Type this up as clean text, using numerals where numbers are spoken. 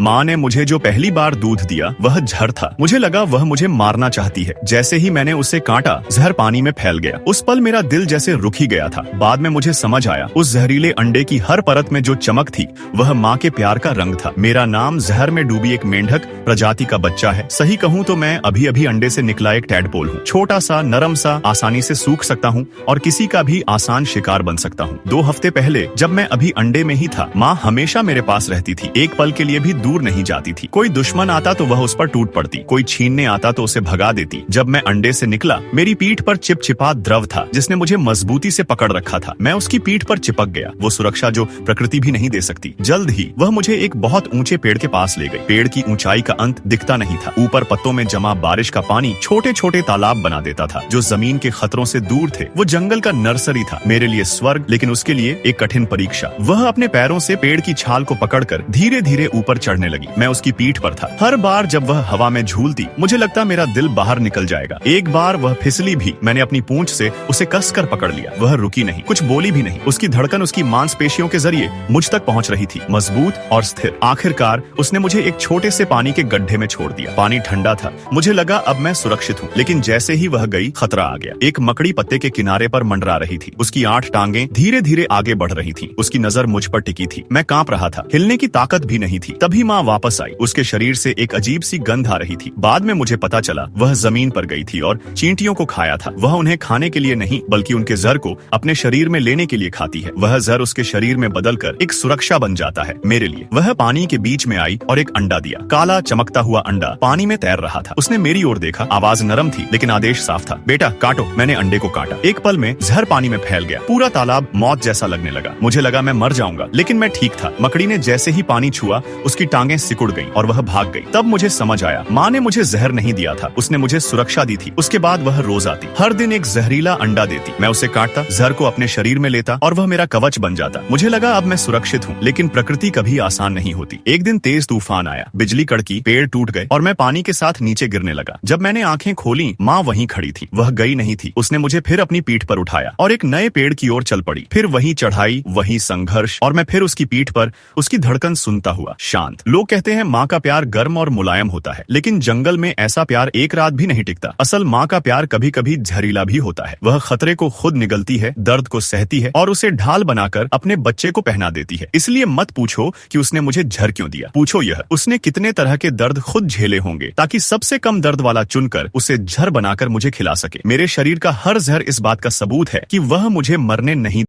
माँ ने मुझे जो पहली बार दूध दिया वह जहर था। मुझे लगा वह मुझे मारना चाहती है। जैसे ही मैंने उसे काटा, जहर पानी में फैल गया। उस पल मेरा दिल जैसे रुक ही गया था। बाद में मुझे समझ आया, उस जहरीले अंडे की हर परत में जो चमक थी वह माँ के प्यार का रंग था। मेरा नाम जहर में डूबी एक मेंढक प्रजाति का बच्चा है। सही कहूँ तो मैं अभी अभी अंडे से निकला एक टैडपोल हूँ। छोटा सा, नरम सा, आसानी से सूख सकता हूँ और किसी का भी आसान शिकार बन सकता हूँ। 2 हफ्ते पहले जब मैं अभी अंडे में ही था, माँ हमेशा मेरे पास रहती थी। एक पल के लिए भी दूर नहीं जाती थी। कोई दुश्मन आता तो वह उस पर टूट पड़ती, कोई छीनने आता तो उसे भगा देती। जब मैं अंडे से निकला, मेरी पीठ पर चिपचिपा द्रव था जिसने मुझे मजबूती से पकड़ रखा था। मैं उसकी पीठ पर चिपक गया, वो सुरक्षा जो प्रकृति भी नहीं दे सकती। जल्द ही वह मुझे एक बहुत ऊंचे पेड़ के पास ले गई। पेड़ की ऊंचाई का अंत दिखता नहीं था। ऊपर पत्तों में जमा बारिश का पानी छोटे छोटे तालाब बना देता था जो जमीन के खतरों से दूर थे। वो जंगल का नर्सरी था, मेरे लिए स्वर्ग, लेकिन उसके लिए एक कठिन परीक्षा। वह अपने पैरों से पेड़ की छाल को पकड़कर धीरे धीरे ऊपर चढ़ने लगी। मैं उसकी पीठ पर था। हर बार जब वह हवा में झूलती, मुझे लगता मेरा दिल बाहर निकल जाएगा। एक बार वह फिसली भी। मैंने अपनी पूंछ से उसे कसकर पकड़ लिया। वह रुकी नहीं, कुछ बोली भी नहीं। उसकी धड़कन उसकी मांसपेशियों के जरिए मुझ तक पहुंच रही थी, मजबूत और स्थिर। आखिरकार उसने मुझे एक छोटे से पानी के गड्ढे में छोड़ दिया। पानी ठंडा था। मुझे लगा अब मैं सुरक्षित हूँ, लेकिन जैसे ही वह गई, खतरा आ गया। एक मकड़ी पत्ते के किनारे पर मंडरा रही थी। उसकी 8 टांगें धीरे धीरे आगे बढ़ रही थी। उसकी नजर मुझ पर टिकी थी। मैं कांप रहा था, हिलने की ताकत भी नहीं थी। तभी माँ वापस आई। उसके शरीर से एक अजीब सी गंध आ रही थी। बाद में मुझे पता चला वह जमीन पर गई थी और चींटियों को खाया था। वह उन्हें खाने के लिए नहीं, बल्कि उनके जहर को अपने शरीर में लेने के लिए खाती है। वह जहर उसके शरीर में बदलकर एक सुरक्षा बन जाता है मेरे लिए। वह पानी के बीच में आई और एक अंडा दिया। काला चमकता हुआ अंडा पानी में तैर रहा था। उसने मेरी ओर देखा। आवाज नरम थी, लेकिन आदेश साफ था, बेटा काटो। मैंने अंडे को काटा। एक पल में जहर पानी में फैल गया। पूरा तालाब मौत जैसा लगने लगा। मुझे लगा मैं मर जाऊंगा, लेकिन मैं ठीक था। मकड़ी ने जैसे ही पानी छुआ, उसकी टांगें सिकुड़ गईं और वह भाग गई। तब मुझे समझ आया, माँ ने मुझे जहर नहीं दिया था, उसने मुझे सुरक्षा दी थी। उसके बाद वह रोज आती, हर दिन एक जहरीला अंडा देती। मैं उसे काटता, जहर को अपने शरीर में लेता और वह मेरा कवच बन जाता। मुझे लगा अब मैं सुरक्षित हूँ, लेकिन प्रकृति कभी आसान नहीं होती। एक दिन तेज तूफान आया, बिजली कड़की, पेड़ टूट गए और मैं पानी के साथ नीचे गिरने लगा। जब मैंने आंखें खोली, माँ वहीं खड़ी थी। वह गई नहीं थी। उसने मुझे फिर अपनी पीठ पर उठाया और एक नए पेड़ की ओर चल पड़ी। फिर वही चढ़ाई, वही संघर्ष, और मैं फिर उसकी पीठ पर, उसकी धड़कन सुनता हुआ शांत। लोग कहते हैं माँ का प्यार गर्म और मुलायम होता है, लेकिन जंगल में ऐसा प्यार एक रात भी नहीं टिकता। असल माँ का प्यार कभी कभी जहरीला भी होता है। वह खतरे को खुद निगलती है, दर्द को सहती है और उसे ढाल बनाकर अपने बच्चे को पहना देती है। इसलिए मत पूछो कि उसने मुझे जहर क्यों दिया, पूछो यह, उसने कितने तरह के दर्द खुद झेले होंगे ताकि सबसे कम दर्द वाला चुनकर उसे जहर बनाकर मुझे खिला सके। मेरे शरीर का हर जहर इस बात का सबूत है कि वह मुझे मरने नहीं